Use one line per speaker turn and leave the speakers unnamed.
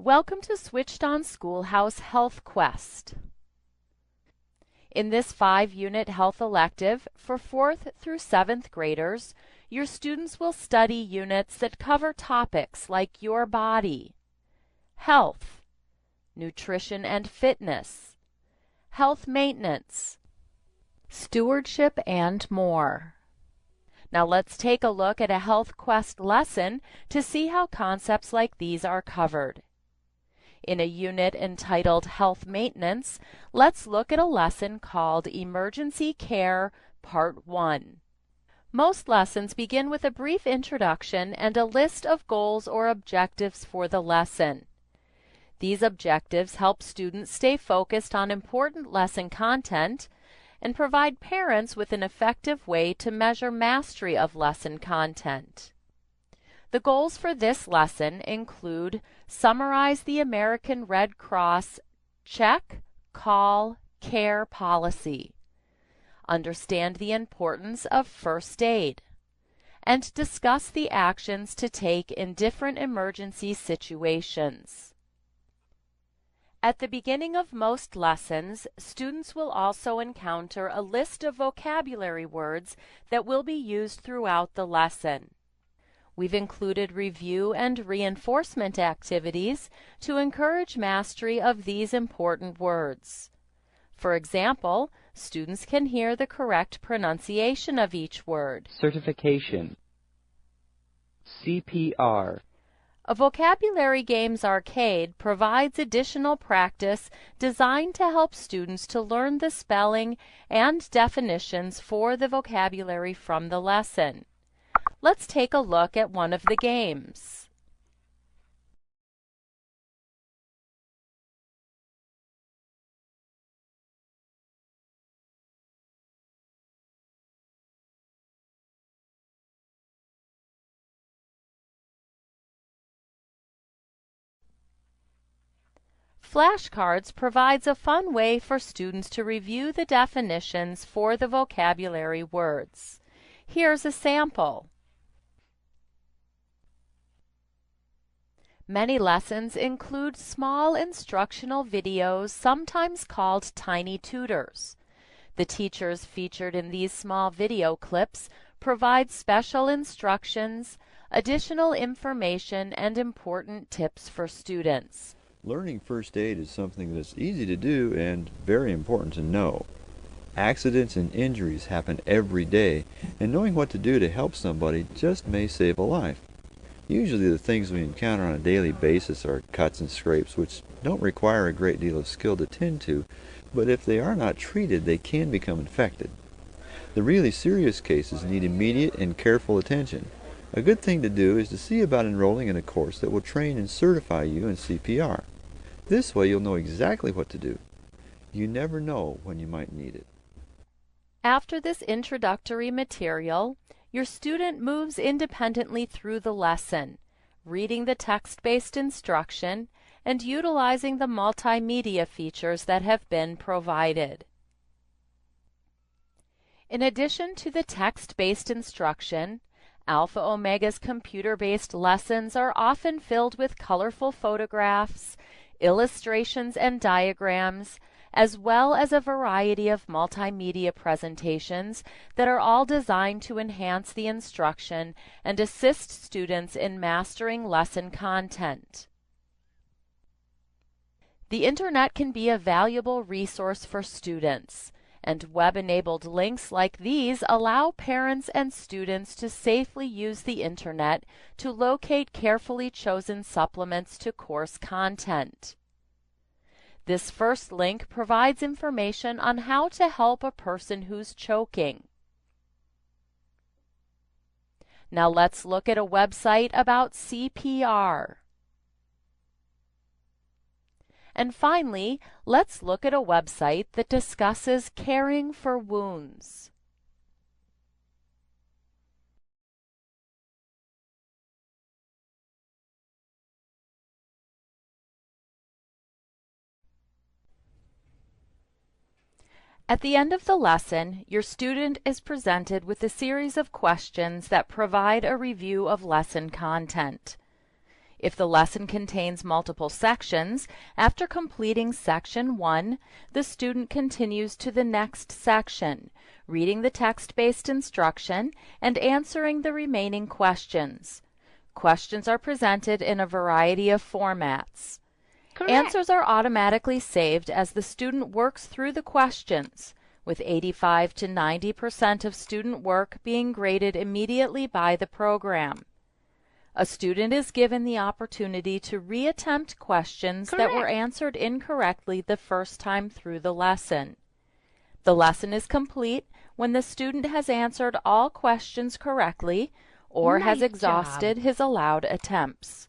Welcome to Switched On Schoolhouse Health Quest. In this 5-unit health elective for 4th through 7th graders, your students will study units that cover topics like your body, health, nutrition and fitness, health maintenance, stewardship, and more. Now let's take a look at a Health Quest lesson to see how concepts like these are covered. In a unit entitled Health Maintenance, let's look at a lesson called Emergency Care Part 1. Most lessons begin with a brief introduction and a list of goals or objectives for the lesson. These objectives help students stay focused on important lesson content and provide parents with an effective way to measure mastery of lesson content. The goals for this lesson include summarize the American Red Cross Check, Call, Care policy, understand the importance of first aid, and discuss the actions to take in different emergency situations. At the beginning of most lessons, students will also encounter a list of vocabulary words that will be used throughout the lesson. We've included review and reinforcement activities to encourage mastery of these important words. For example, students can hear the correct pronunciation of each word.
Certification. CPR.
A Vocabulary Games arcade provides additional practice designed to help students to learn the spelling and definitions for the vocabulary from the lesson. Let's take a look at one of the games. Flashcards provides a fun way for students to review the definitions for the vocabulary words. Here's a sample. Many lessons include small instructional videos, sometimes called tiny tutors. The teachers featured in these small video clips provide special instructions, additional information, and important tips for students.
Learning first aid is something that's easy to do and very important to know. Accidents and injuries happen every day, and knowing what to do to help somebody just may save a life. Usually the things we encounter on a daily basis are cuts and scrapes, which don't require a great deal of skill to tend to, but if they are not treated, they can become infected. The really serious cases need immediate and careful attention. A good thing to do is to see about enrolling in a course that will train and certify you in CPR. This way you'll know exactly what to do. You never know when you might need it.
After this introductory material, your student moves independently through the lesson, reading the text-based instruction and utilizing the multimedia features that have been provided. In addition to the text-based instruction, Alpha Omega's computer-based lessons are often filled with colorful photographs, illustrations, and diagrams, as well as a variety of multimedia presentations that are all designed to enhance the instruction and assist students in mastering lesson content. The Internet can be a valuable resource for students, and web-enabled links like these allow parents and students to safely use the Internet to locate carefully chosen supplements to course content. This first link provides information on how to help a person who's choking. Now let's look at a website about CPR. And finally, let's look at a website that discusses caring for wounds. At the end of the lesson, your student is presented with a series of questions that provide a review of lesson content. If the lesson contains multiple sections, after completing section 1, the student continues to the next section, reading the text-based instruction and answering the remaining questions. Questions are presented in a variety of formats.
Correct.
Answers are automatically saved as the student works through the questions, with 85 to 90% of student work being graded immediately by the program. A student is given the opportunity to reattempt questions that were
Correct.
answered incorrectly the first time through the lesson. The lesson is complete when the student has answered all questions correctly or has
Nice
exhausted
job.
his allowed attempts.